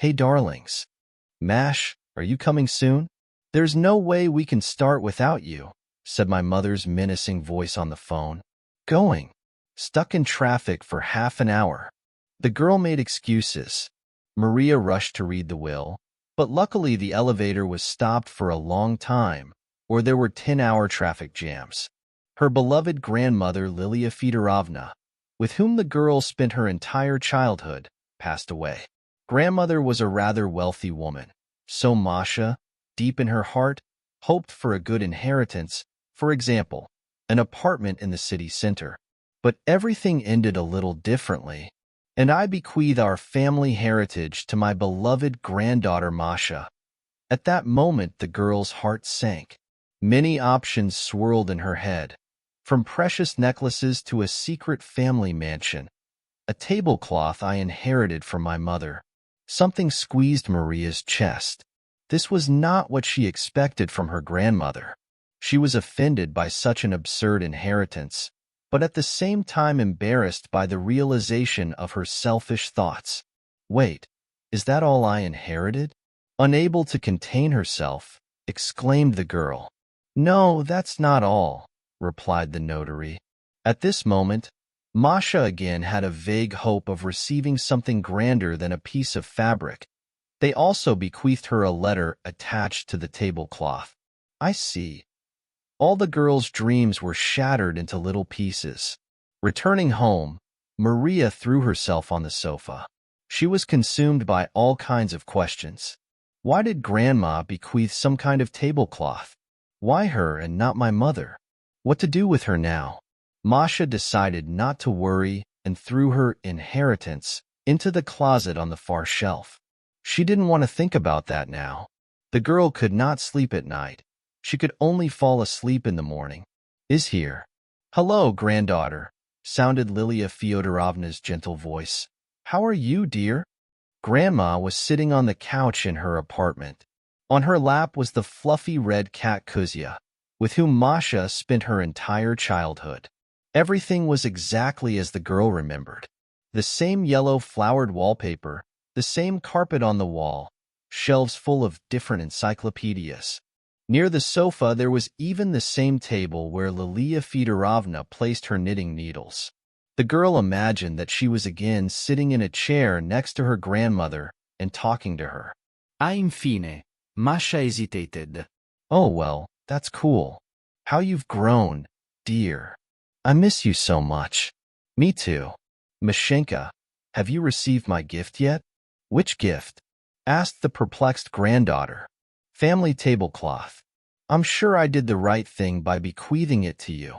Hey darlings. Mash, are you coming soon? There's no way we can start without you, said my mother's menacing voice on the phone. Going. Stuck in traffic for half an hour. The girl made excuses. Maria rushed to read the will, but luckily the elevator was stopped for a long time, or there were 10-hour traffic jams. Her beloved grandmother Lilia Fedorovna, with whom the girl spent her entire childhood, passed away. Grandmother was a rather wealthy woman, so Masha, deep in her heart, hoped for a good inheritance, for example, an apartment in the city center. But everything ended a little differently, and I bequeath our family heritage to my beloved granddaughter Masha. At that moment the girl's heart sank. Many options swirled in her head, from precious necklaces to a secret family mansion. A tablecloth I inherited from my mother. Something squeezed Maria's chest. This was not what she expected from her grandmother. She was offended by such an absurd inheritance, but at the same time embarrassed by the realization of her selfish thoughts. Wait, is that all I inherited? Unable to contain herself, exclaimed the girl. No, that's not all, replied the notary. At this moment, Masha again had a vague hope of receiving something grander than a piece of fabric. They also bequeathed her a letter attached to the tablecloth. I see. All the girl's dreams were shattered into little pieces. Returning home, Maria threw herself on the sofa. She was consumed by all kinds of questions. Why did Grandma bequeath some kind of tablecloth? Why her and not my mother? What to do with her now? Masha decided not to worry and threw her inheritance into the closet on the far shelf. She didn't want to think about that now. The girl could not sleep at night. She could only fall asleep in the morning. Is here. Hello, granddaughter, sounded Lilia Fedorovna's gentle voice. How are you, dear? Grandma was sitting on the couch in her apartment. On her lap was the fluffy red cat Kuzya, with whom Masha spent her entire childhood. Everything was exactly as the girl remembered. The same yellow flowered wallpaper, the same carpet on the wall, shelves full of different encyclopedias. Near the sofa there was even the same table where Lilia Fedorovna placed her knitting needles. The girl imagined that she was again sitting in a chair next to her grandmother and talking to her. Infine, Masha hesitated. Oh well, that's cool. How you've grown, dear. I miss you so much. Me too. Mashenka, have you received my gift yet? Which gift? Asked the perplexed granddaughter. Family tablecloth. I'm sure I did the right thing by bequeathing it to you.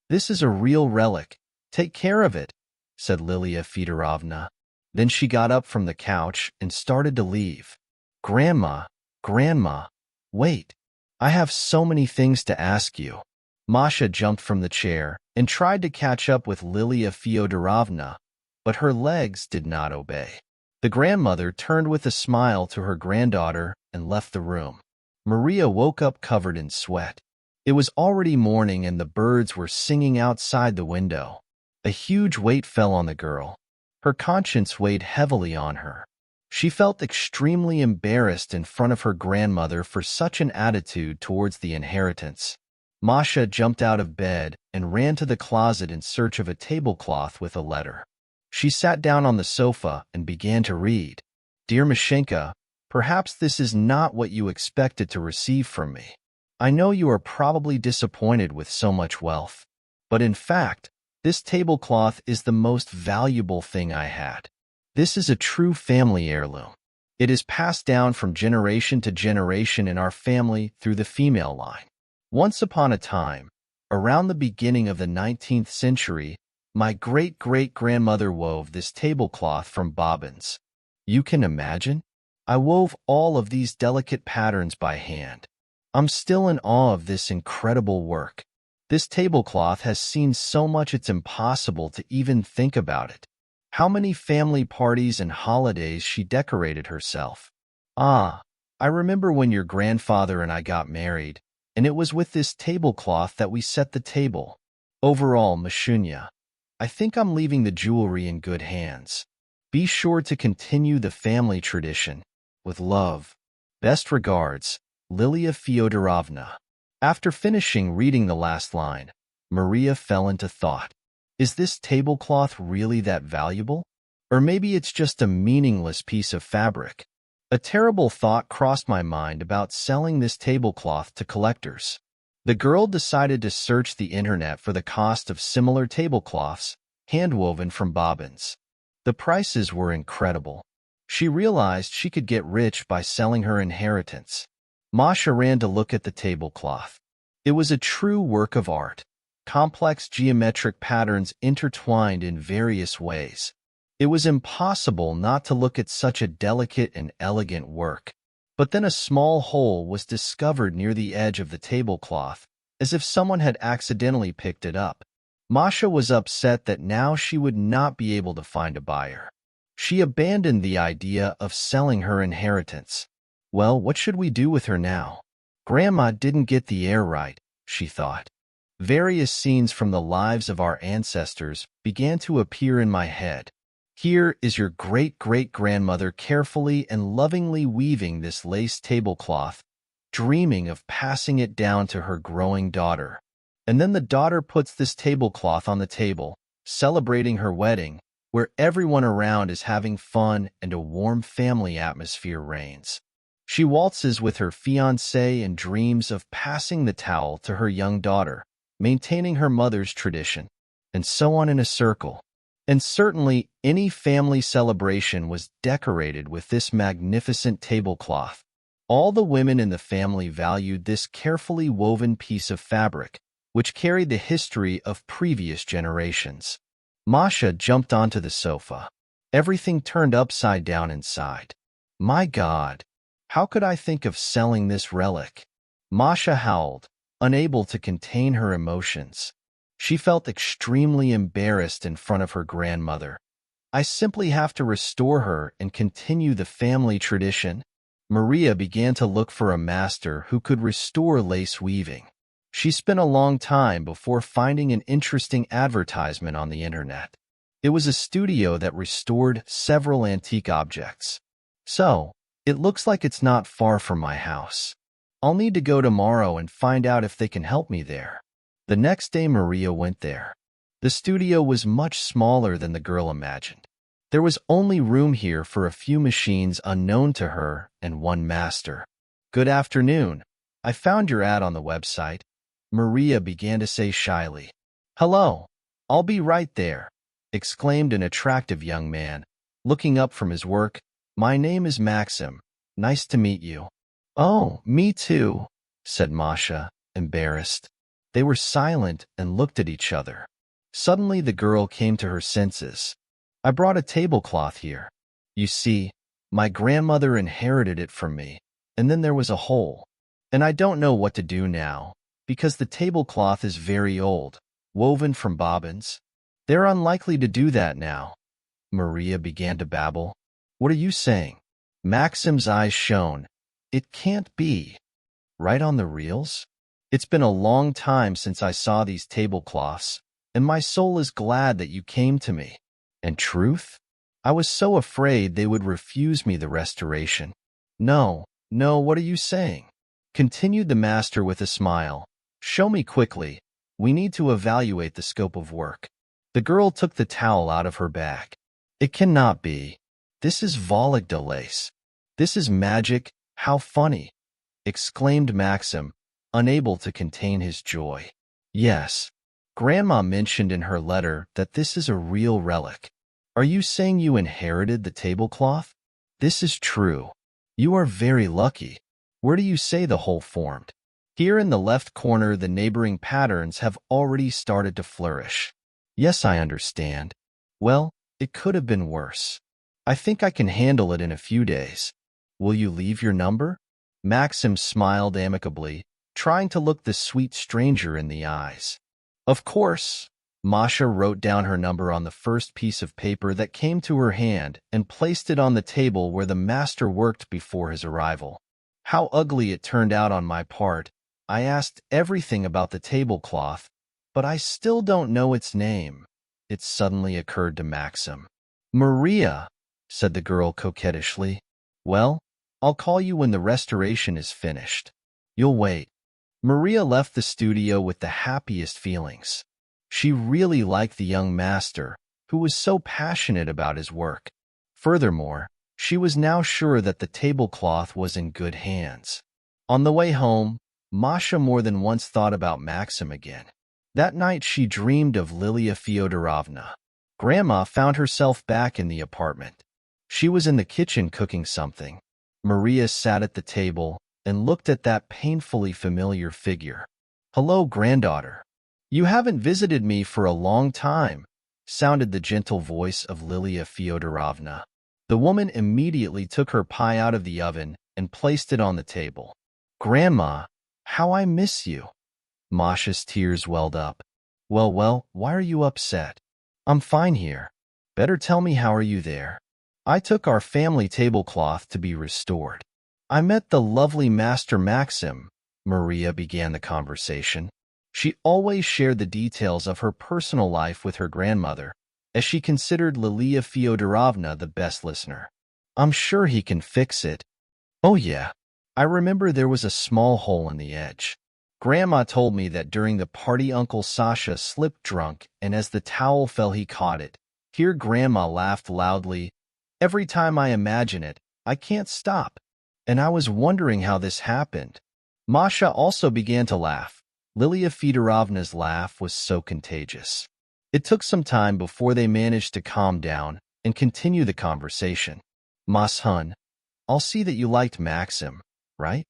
This is a real relic. Take care of it, said Lilia Fedorovna. Then she got up from the couch and started to leave. Grandma, wait. I have so many things to ask you. Masha jumped from the chair and tried to catch up with Lilia Fedorovna, but her legs did not obey. The grandmother turned with a smile to her granddaughter and left the room. Maria woke up covered in sweat. It was already morning and the birds were singing outside the window. A huge weight fell on the girl. Her conscience weighed heavily on her. She felt extremely embarrassed in front of her grandmother for such an attitude towards the inheritance. Masha jumped out of bed and ran to the closet in search of a tablecloth with a letter. She sat down on the sofa and began to read. Dear Mashenka, perhaps this is not what you expected to receive from me. I know you are probably disappointed with so much wealth, but in fact, this tablecloth is the most valuable thing I had. This is a true family heirloom. It is passed down from generation to generation in our family through the female line. Once upon a time, around the beginning of the 19th century, my great-great-grandmother wove this tablecloth from bobbins. You can imagine? I wove all of these delicate patterns by hand. I'm still in awe of this incredible work. This tablecloth has seen so much it's impossible to even think about it. How many family parties and holidays she decorated herself. Ah, I remember when your grandfather and I got married, and it was with this tablecloth that we set the table. Overall, Mashunya, I think I'm leaving the jewelry in good hands. Be sure to continue the family tradition. With love. Best regards, Lilia Fedorovna. After finishing reading the last line, Maria fell into thought. Is this tablecloth really that valuable? Or maybe it's just a meaningless piece of fabric. A terrible thought crossed my mind about selling this tablecloth to collectors. The girl decided to search the internet for the cost of similar tablecloths, handwoven from bobbins. The prices were incredible. She realized she could get rich by selling her inheritance. Masha ran to look at the tablecloth. It was a true work of art. Complex geometric patterns intertwined in various ways. It was impossible not to look at such a delicate and elegant work. But then a small hole was discovered near the edge of the tablecloth, as if someone had accidentally picked it up. Masha was upset that now she would not be able to find a buyer. She abandoned the idea of selling her inheritance. Well, what should we do with her now? Grandma didn't get the air right, she thought. Various scenes from the lives of our ancestors began to appear in my head. Here is your great-great-grandmother carefully and lovingly weaving this lace tablecloth, dreaming of passing it down to her growing daughter. And then the daughter puts this tablecloth on the table, celebrating her wedding, where everyone around is having fun and a warm family atmosphere reigns. She waltzes with her fiancé and dreams of passing the towel to her young daughter, maintaining her mother's tradition, and so on in a circle. And certainly any family celebration was decorated with this magnificent tablecloth. All the women in the family valued this carefully woven piece of fabric, which carried the history of previous generations. Masha jumped onto the sofa. Everything turned upside down inside. My God, how could I think of selling this relic? Masha howled, unable to contain her emotions. She felt extremely embarrassed in front of her grandmother. I simply have to restore her and continue the family tradition. Maria began to look for a master who could restore lace weaving. She spent a long time before finding an interesting advertisement on the internet. It was a studio that restored several antique objects. So, it looks like it's not far from my house. I'll need to go tomorrow and find out if they can help me there. The next day Maria went there. The studio was much smaller than the girl imagined. There was only room here for a few machines unknown to her and one master. Good afternoon. I found your ad on the website. Maria began to say shyly. Hello, I'll be right there, exclaimed an attractive young man, looking up from his work. My name is Maxim. Nice to meet you. Oh, me too, said Masha, embarrassed. They were silent and looked at each other. Suddenly the girl came to her senses. I brought a tablecloth here. You see, my grandmother inherited it from me, and then there was a hole. And I don't know what to do now, because the tablecloth is very old, woven from bobbins. They're unlikely to do that now. Maria began to babble. What are you saying? Maxim's eyes shone. It can't be. Right on the reels? It's been a long time since I saw these tablecloths, and my soul is glad that you came to me. And truth? I was so afraid they would refuse me the restoration. No, what are you saying? Continued the master with a smile. Show me quickly. We need to evaluate the scope of work. The girl took the towel out of her bag. It cannot be. This is Volig de lace. This is magic. How funny, exclaimed Maxim, unable to contain his joy. Yes, Grandma mentioned in her letter that this is a real relic. Are you saying you inherited the tablecloth? This is true. You are very lucky. Where do you say the hole formed? Here in the left corner, the neighboring patterns have already started to flourish. Yes, I understand. Well, it could have been worse. I think I can handle it in a few days. Will you leave your number? Maxim smiled amicably, trying to look the sweet stranger in the eyes. Of course. Masha wrote down her number on the first piece of paper that came to her hand and placed it on the table where the master worked before his arrival. How ugly it turned out on my part. I asked everything about the tablecloth, but I still don't know its name. It suddenly occurred to Maxim. Maria, said the girl coquettishly. Well, I'll call you when the restoration is finished. You'll wait. Maria left the studio with the happiest feelings. She really liked the young master, who was so passionate about his work. Furthermore, she was now sure that the tablecloth was in good hands. On the way home, Masha more than once thought about Maxim again. That night she dreamed of Lilia Fedorovna. Grandma found herself back in the apartment. She was in the kitchen cooking something. Maria sat at the table and looked at that painfully familiar figure. "Hello, granddaughter. You haven't visited me for a long time," sounded the gentle voice of Lilia Fedorovna. The woman immediately took her pie out of the oven and placed it on the table. "Grandma, how I miss you." Masha's tears welled up. Well, why are you upset? I'm fine here. Better tell me, how are you there? I took our family tablecloth to be restored. I met the lovely Master Maxim." Maria began the conversation. She always shared the details of her personal life with her grandmother, as she considered Lilia Fedorovna the best listener. "I'm sure he can fix it." "Oh yeah, I remember there was a small hole in the edge. Grandma told me that during the party Uncle Sasha slipped drunk, and as the towel fell he caught it." Here Grandma laughed loudly. "Every time I imagine it, I can't stop. And I was wondering how this happened." Masha also began to laugh. Lilia Fedorovna's laugh was so contagious. It took some time before they managed to calm down and continue the conversation. "Mas hun, I'll see that you liked Maxim, right?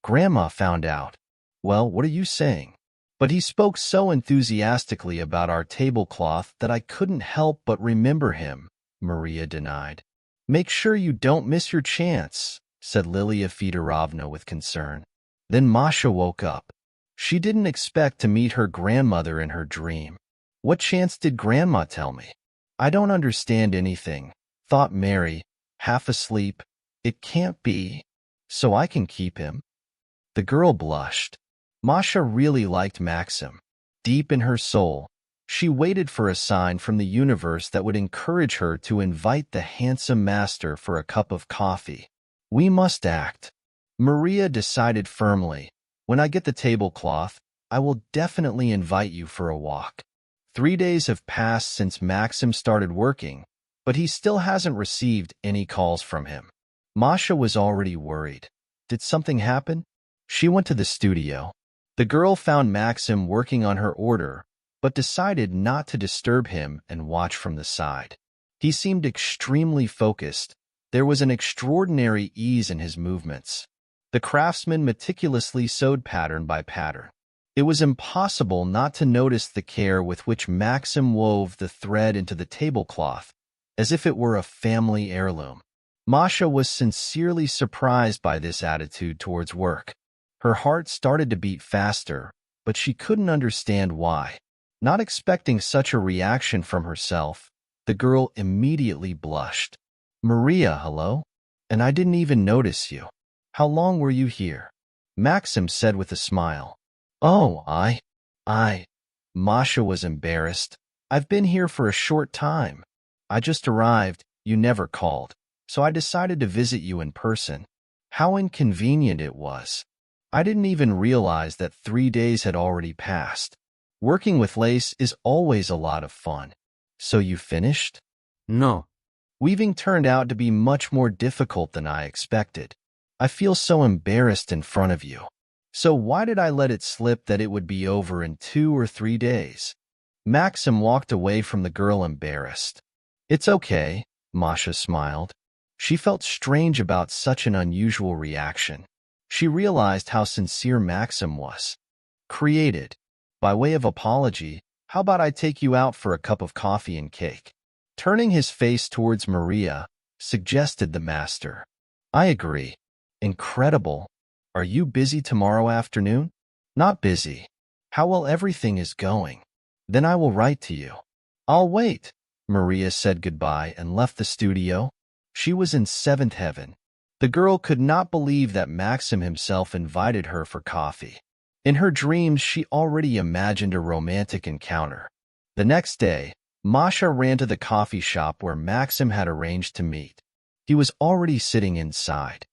Grandma found out." "Well, what are you saying?" "But he spoke so enthusiastically about our tablecloth that I couldn't help but remember him," Maria denied. "Make sure you don't miss your chance," said Lilia Fedorovna with concern. Then Masha woke up. She didn't expect to meet her grandmother in her dream. "What chance did Grandma tell me?" "I don't understand anything," thought Mary, half asleep. "It can't be. So I can keep him?" The girl blushed. Masha really liked Maxim. Deep in her soul, she waited for a sign from the universe that would encourage her to invite the handsome master for a cup of coffee. "We must act," Maria decided firmly. "When I get the tablecloth, I will definitely invite you for a walk." 3 days have passed since Maxim started working, but he still hasn't received any calls from him. Masha was already worried. Did something happen? She went to the studio. The girl found Maxim working on her order, but decided not to disturb him and watch from the side. He seemed extremely focused. There was an extraordinary ease in his movements. The craftsman meticulously sewed pattern by pattern. It was impossible not to notice the care with which Maxim wove the thread into the tablecloth, as if it were a family heirloom. Masha was sincerely surprised by this attitude towards work. Her heart started to beat faster, but she couldn't understand why. Not expecting such a reaction from herself, the girl immediately blushed. "Maria, hello? And I didn't even notice you. How long were you here?" Maxim said with a smile. "Oh, I. Masha was embarrassed. "I've been here for a short time. I just arrived, you never called, so I decided to visit you in person." How inconvenient it was. I didn't even realize that 3 days had already passed. Working with lace is always a lot of fun. "So you finished?" No. Weaving turned out to be much more difficult than I expected. I feel so embarrassed in front of you. So why did I let it slip that it would be over in 2 or 3 days? Maxim walked away from the girl embarrassed. "It's okay," Masha smiled. She felt strange about such an unusual reaction. She realized how sincere Maxim was. Created. "By way of apology, how about I take you out for a cup of coffee and cake?" Turning his face towards Maria, suggested the master. "I agree." "Incredible. Are you busy tomorrow afternoon?" "Not busy." "How well everything is going?" "Then I will write to you." "I'll wait." Maria said goodbye and left the studio. She was in seventh heaven. The girl could not believe that Maxim himself invited her for coffee. In her dreams, she already imagined a romantic encounter. The next day, Masha ran to the coffee shop where Maxim had arranged to meet. He was already sitting inside.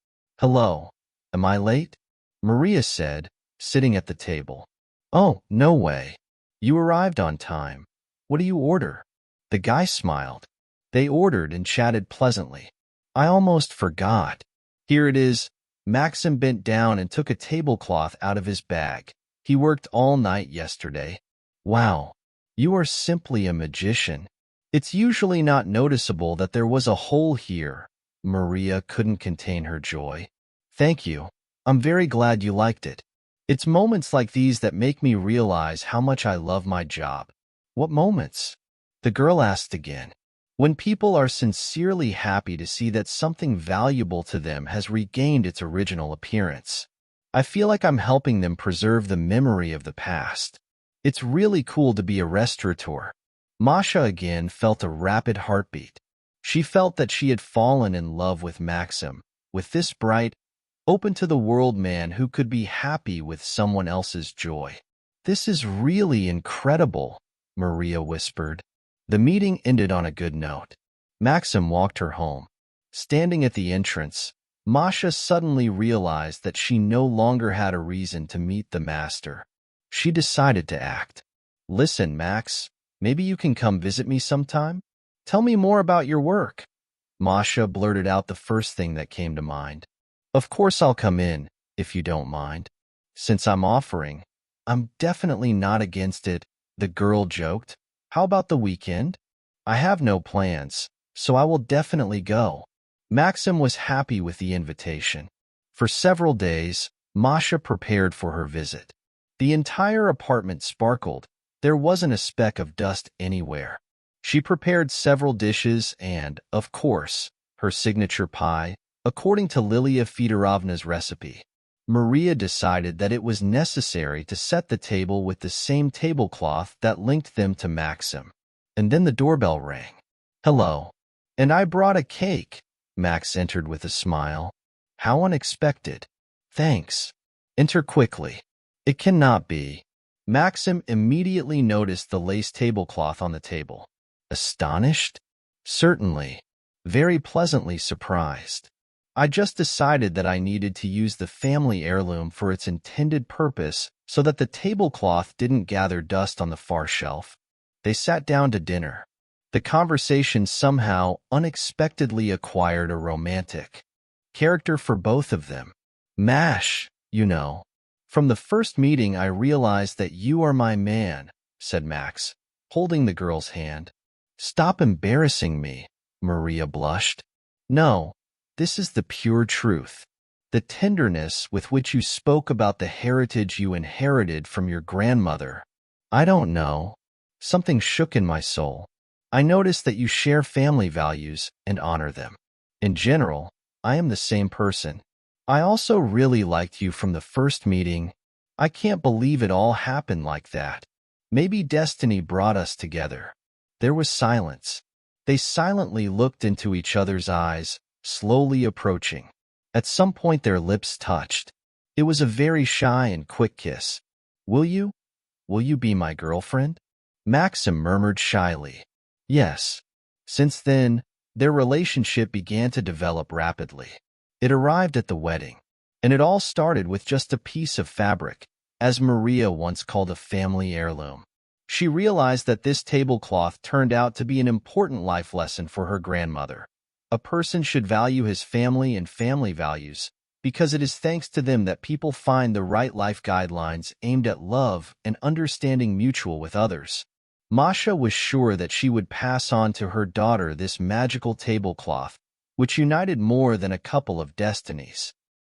Hello. Am I late? Maria said, sitting at the table. Oh, no way. You arrived on time. What do you order? The guy smiled. They ordered and chatted pleasantly. I almost forgot. Here it is. Maxim bent down and took a tablecloth out of his bag. He worked all night yesterday. Wow. You are simply a magician. It's usually not noticeable that there was a hole here. Maria couldn't contain her joy. Thank you. I'm very glad you liked it. It's moments like these that make me realize how much I love my job. What moments? The girl asked again. When people are sincerely happy to see that something valuable to them has regained its original appearance. I feel like I'm helping them preserve the memory of the past. It's really cool to be a restaurateur. Masha again felt a rapid heartbeat. She felt that she had fallen in love with Maxim, with this bright, open-to-the-world man who could be happy with someone else's joy. This is really incredible, Maria whispered. The meeting ended on a good note. Maxim walked her home. Standing at the entrance, Masha suddenly realized that she no longer had a reason to meet the master. She decided to act. Listen, Max, maybe you can come visit me sometime? Tell me more about your work. Masha blurted out the first thing that came to mind. Of course I'll come in, if you don't mind. Since I'm offering, I'm definitely not against it, the girl joked. How about the weekend? I have no plans, so I will definitely go. Maxim was happy with the invitation. For several days, Masha prepared for her visit. The entire apartment sparkled. There wasn't a speck of dust anywhere. She prepared several dishes and, of course, her signature pie, according to Lilia Fedorovna's recipe. Maria decided that it was necessary to set the table with the same tablecloth that linked them to Maxim. And then the doorbell rang. Hello. And I brought a cake. Max entered with a smile. How unexpected. Thanks. Enter quickly. It cannot be. Maxim immediately noticed the lace tablecloth on the table. Astonished? Certainly. Very pleasantly surprised. I just decided that I needed to use the family heirloom for its intended purpose so that the tablecloth didn't gather dust on the far shelf. They sat down to dinner. The conversation somehow unexpectedly acquired a romantic character for both of them. Mash, you know. From the first meeting I realized that you are my man, said Max, holding the girl's hand. Stop embarrassing me, Maria blushed. No. This is the pure truth. The tenderness with which you spoke about the heritage you inherited from your grandmother. I don't know. Something shook in my soul. I noticed that you share family values and honor them. In general, I am the same person. I also really liked you from the first meeting. I can't believe it all happened like that. Maybe destiny brought us together. There was silence. They silently looked into each other's eyes, slowly approaching. At some point their lips touched. It was a very shy and quick kiss. Will you? Will you be my girlfriend? Maxim murmured shyly. Yes. Since then, their relationship began to develop rapidly. It arrived at the wedding. And it all started with just a piece of fabric, as Maria once called a family heirloom. She realized that this tablecloth turned out to be an important life lesson for her grandmother. A person should value his family and family values, because it is thanks to them that people find the right life guidelines aimed at love and understanding mutual with others. Masha was sure that she would pass on to her daughter this magical tablecloth, which united more than a couple of destinies.